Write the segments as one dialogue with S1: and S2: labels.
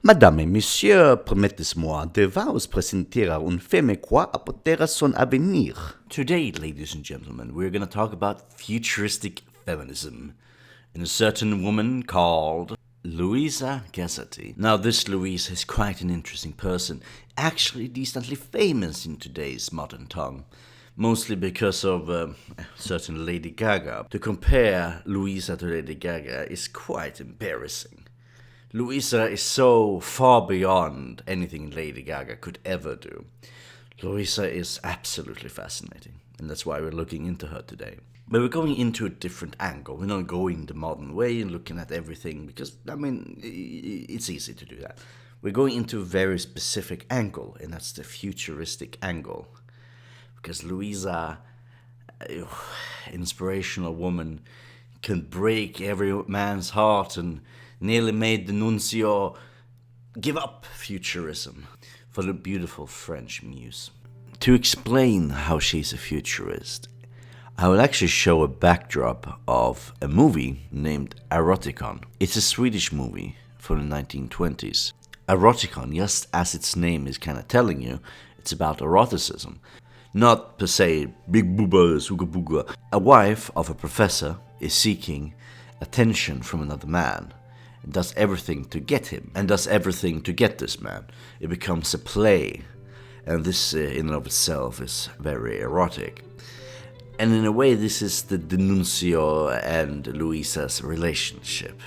S1: Madame et Monsieur, permettez-moi de vous présenter un femme quoi apporter son avenir.
S2: Today, ladies and gentlemen, we're going to talk about futuristic feminism and a certain woman called Luisa Casati. Now, this Louisa is quite an interesting person, actually decently famous in today's modern tongue, mostly because of a certain Lady Gaga. To compare Louisa to Lady Gaga is quite embarrassing. Louisa is so far beyond anything Lady Gaga could ever do. Louisa is absolutely fascinating, and that's why we're looking into her today. But we're going into a different angle. We're not going the modern way and looking at everything, because, it's easy to do that. We're going into a very specific angle, and that's the futuristic angle. Because Louisa, inspirational woman, can break every man's heart and nearly made D'Annunzio give up futurism for the beautiful French muse. To explain how she's a futurist, I will actually show a backdrop of a movie named Eroticon. It's a Swedish movie from the 1920s. Eroticon, just as its name is kind of telling you, it's about eroticism. Not per se, big boobas, ooga booga. A wife of a professor is seeking attention from another man, and does everything to get him, and does everything to get this man. It becomes a play, and this in and of itself is very erotic. And in a way, this is the D'Annunzio and Luisa's relationship.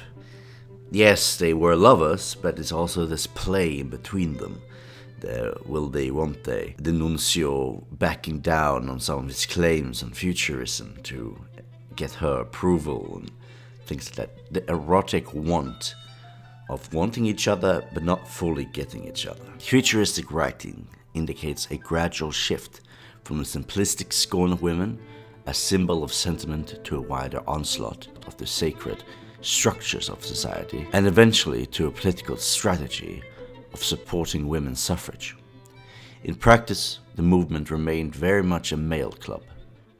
S2: Yes, they were lovers, but it's also this play in between them. Will they, won't they? D'Annunzio backing down on some of his claims on futurism to get her approval and things like that. The erotic want of wanting each other but not fully getting each other. Futuristic writing indicates a gradual shift from a simplistic scorn of women, a symbol of sentiment, to a wider onslaught of the sacred structures of society, and eventually to a political strategy of supporting women's suffrage. In practice, the movement remained very much a male club.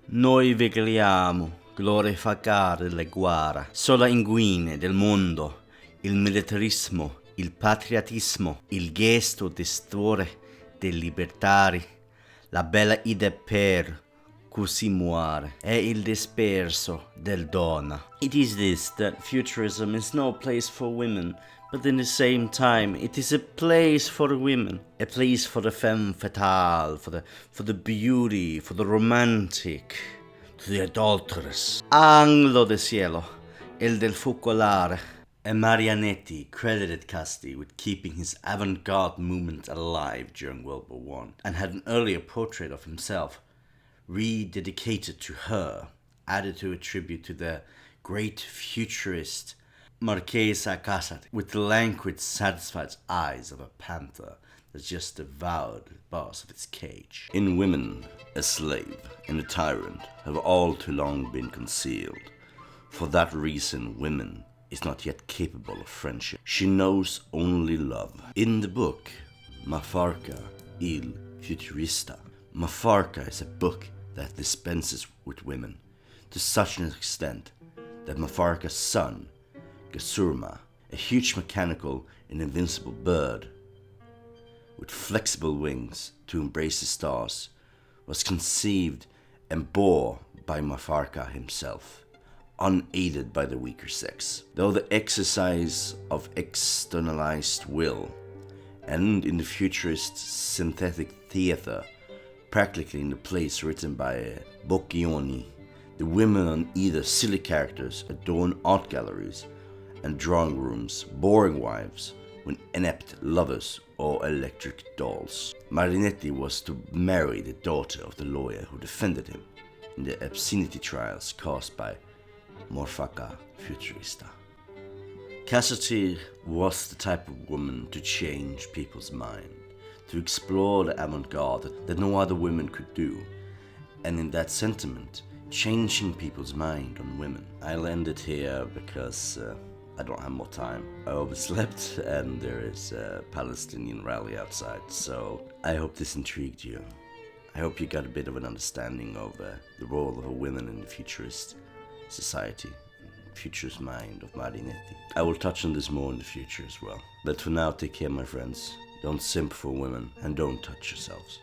S3: Noi vogliamo glorificare la guerra, sola inguine del mondo, il militarismo, il patriottismo, il gesto destore dei libertari, la bella idea per così muore, e il disperso del donna. It is this that futurism is no place for women, but in the same time, it is a place for women, a place for the femme fatale, for the beauty, for the romantic, to the adulteress. Anglo de cielo, el del focolare. And Marinetti credited Casati with keeping his avant-garde movement alive during World War I, and had an earlier portrait of himself rededicated to her, added to a tribute to the great futurist Luisa Casati, with the languid, satisfied eyes of a panther that just devoured the bars of its cage.
S2: In women, a slave and a tyrant have all too long been concealed. For that reason, women is not yet capable of friendship. She knows only love. In the book, Mafarca il Futurista, Mafarca is a book that dispenses with women to such an extent that Mafarca's son, Gasurma, a huge mechanical and invincible bird with flexible wings to embrace the stars, was conceived and bore by Mafarca himself, unaided by the weaker sex. Though the exercise of externalized will, and in the futurist synthetic theater, practically in the plays written by Boccioni, the women on either silly characters adorn art galleries and drawing rooms, boring wives, when inept lovers or electric dolls. Marinetti was to marry the daughter of the lawyer who defended him in the obscenity trials caused by Mafarca Futurista. Casati was the type of woman to change people's mind, to explore the avant-garde that no other woman could do, and in that sentiment, changing people's mind on women. I'll end it here because I don't have more time. I overslept and there is a Palestinian rally outside, so I hope this intrigued you. I hope you got a bit of an understanding of the role of a woman in the futurist society, futurist mind of Marinetti. I will touch on this more in the future as well. But for now, take care, my friends. Don't simp for women and don't touch yourselves.